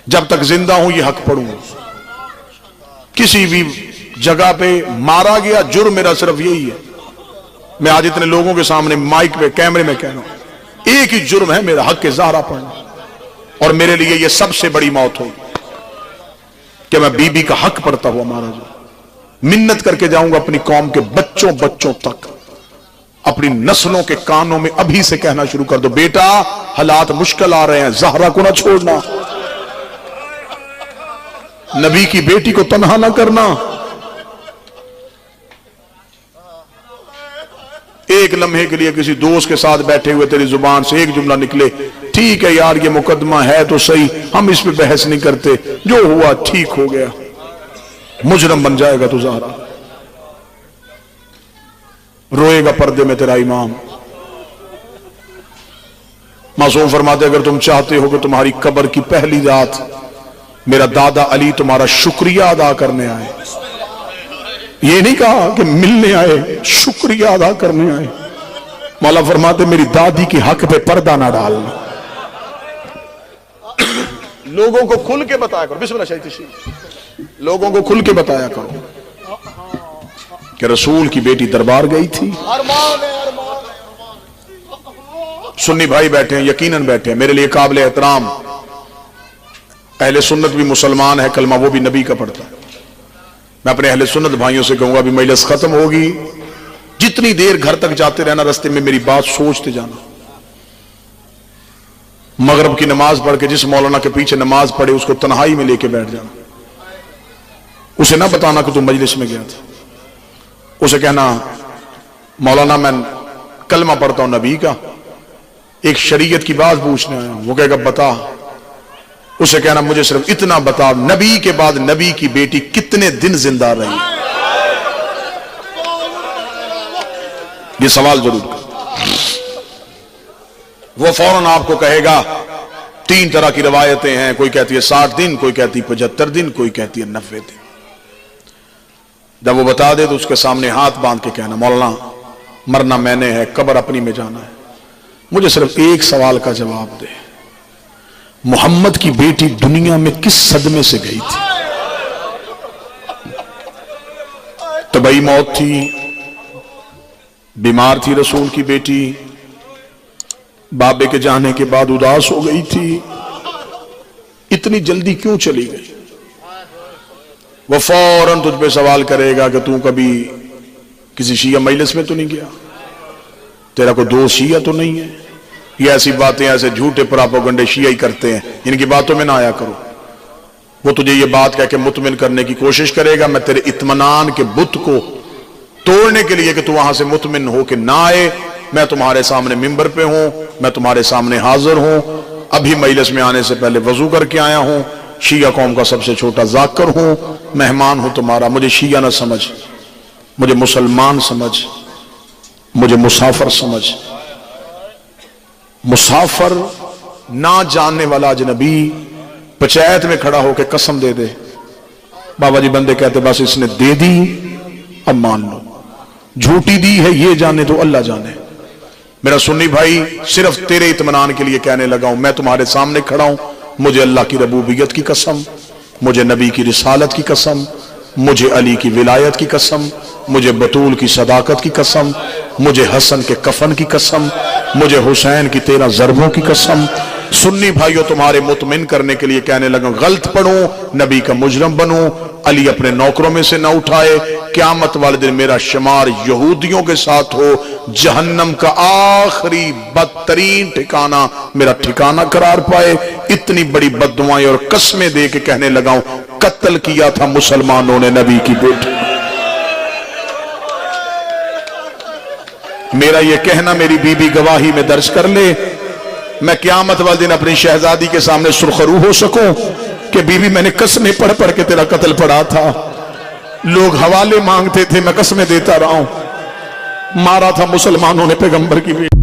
جب تک زندہ ہوں یہ حق پڑھوں. کسی بھی جگہ پہ مارا گیا جرم میرا صرف یہی ہے. میں آج اتنے لوگوں کے سامنے مائک پہ کیمرے میں کہہ رہا ہوں ایک ہی جرم ہے میرا، حق زہرا پڑھنا. اور میرے لیے یہ سب سے بڑی موت ہوگی کہ میں بی بی کا حق پڑھتا ہوا مارا جاؤں. منت کر کے جاؤں گا اپنی قوم کے بچوں تک، اپنی نسلوں کے کانوں میں ابھی سے کہنا شروع کر دو، بیٹا حالات مشکل آ رہے ہیں، زہرا کو نہ چھوڑنا، نبی کی بیٹی کو تنہا نہ کرنا. ایک لمحے کے لیے کسی دوست کے ساتھ بیٹھے ہوئے تیری زبان سے ایک جملہ نکلے، ٹھیک ہے یار یہ مقدمہ ہے تو صحیح، ہم اس پہ بحث نہیں کرتے، جو ہوا ٹھیک ہو گیا، مجرم بن جائے گا تو زہرا. روئے گا پردے میں تیرا امام. معصوم فرماتے اگر تم چاہتے ہو کہ تمہاری قبر کی پہلی رات میرا دادا علی تمہارا شکریہ ادا کرنے آئے، یہ نہیں کہا کہ ملنے آئے، شکریہ ادا کرنے آئے. مولا فرماتے میری دادی کی حق پہ پردہ نہ ڈالنا. لوگوں کو کھل کے بتایا کرو، بسم اللہ شاہد تشریف، لوگوں کو کھل کے بتایا کرو کہ رسول کی بیٹی دربار گئی تھی. سنی بھائی بیٹھے ہیں، یقیناً بیٹھے ہیں، میرے لیے قابل احترام اہل سنت بھی مسلمان ہے، کلمہ وہ بھی نبی کا پڑھتا ہے. میں اپنے اہل سنت بھائیوں سے کہوں گا بھی مجلس ختم ہوگی، جتنی دیر گھر تک جاتے رہنا رستے میں میری بات سوچتے جانا. مغرب کی نماز پڑھ کے جس مولانا کے پیچھے نماز پڑھے اس کو تنہائی میں لے کے بیٹھ جانا، اسے نہ بتانا کہ تم مجلس میں گیا تھا. اسے کہنا مولانا میں کلمہ پڑھتا ہوں نبی کا، ایک شریعت کی بات پوچھنے آیا ہوں. وہ کہے گا بتا. اسے کہنا مجھے صرف اتنا بتا، نبی کے بعد نبی کی بیٹی کتنے دن زندہ رہی؟ یہ سوال ضرور کر. وہ فوراً آپ کو کہے گا 3 طرح کی روایتیں ہیں، کوئی کہتی ہے 60 دن، کوئی کہتی ہے 75 دن، کوئی کہتی ہے 90 دن. جب وہ بتا دے تو اس کے سامنے ہاتھ باندھ کے کہنا مولانا مرنا میں نے ہے، قبر اپنی میں جانا ہے، مجھے صرف ایک سوال کا جواب دے، محمد کی بیٹی دنیا میں کس صدمے سے گئی تھی؟ طبعی موت تھی، بیمار تھی رسول کی بیٹی، بابے کے جانے کے بعد اداس ہو گئی تھی، اتنی جلدی کیوں چلی گئی؟ وہ فوراً تجھ پہ سوال کرے گا کہ تو کبھی کسی شیعہ مجلس میں تو نہیں گیا، تیرا کوئی دوست شیعہ تو نہیں ہے؟ یہ ایسی باتیں ایسے جھوٹے پراپوگنڈے شیعہ کرتے ہیں، ان کی باتوں میں نہ آیا کرو. وہ تجھے یہ بات کہہ کے مطمئن کرنے کی کوشش کرے گا، میں تیرے اطمینان کے بت کو توڑنے کے لیے کہ تو وہاں سے مطمئن ہو کہ نہ آئے، میں تمہارے سامنے ممبر پہ ہوں، میں تمہارے سامنے حاضر ہوں، ابھی مجلس میں آنے سے پہلے وضو کر کے آیا ہوں، شیعہ قوم کا سب سے چھوٹا ذاکر ہوں، مہمان ہوں تمہارا. مجھے شیعہ نہ سمجھ، مجھے مسلمان سمجھ، مجھے مسافر سمجھ. مسافر نہ جاننے والا اجنبی پنچایت میں کھڑا ہو کے قسم دے دے، بابا جی بندے کہتے بس اس نے دے دی اب مان لو، جھوٹی دی ہے یہ جانے تو اللہ جانے. میرا سنی بھائی صرف تیرے اطمینان کے لیے کہنے لگا ہوں، میں تمہارے سامنے کھڑا ہوں، مجھے اللہ کی ربوبیت کی قسم، مجھے نبی کی رسالت کی قسم، مجھے علی کی ولایت کی قسم، مجھے بطول کی صداقت کی قسم، مجھے حسن کے کفن کی قسم، مجھے حسین کی 13 ضربوں کی قسم. سنی بھائیوں تمہارے مطمئن کرنے کے لیے کہنے لگا غلط پڑھوں، نبی کا مجرم بنوں، علی اپنے نوکروں میں سے نہ اٹھائے، قیامت والے دن میرا شمار یہودیوں کے ساتھ ہو، جہنم کا آخری بدترین ٹھکانہ میرا ٹھکانہ قرار پائے. اتنی بڑی بددعائیں اور قسمیں دے کے کہنے لگا ہوں قتل کیا تھا مسلمانوں نے نبی کی بیٹی. میرا یہ کہنا میری بی بی گواہی میں درج کر لے، میں قیامت والے دن اپنی شہزادی کے سامنے سرخرو ہو سکوں کہ بی بی میں نے قسمیں پڑھ پڑھ کے تیرا قتل پڑھا تھا، لوگ حوالے مانگتے تھے میں قسمیں دیتا رہا ہوں، مارا تھا مسلمانوں نے پیغمبر کی بیٹی.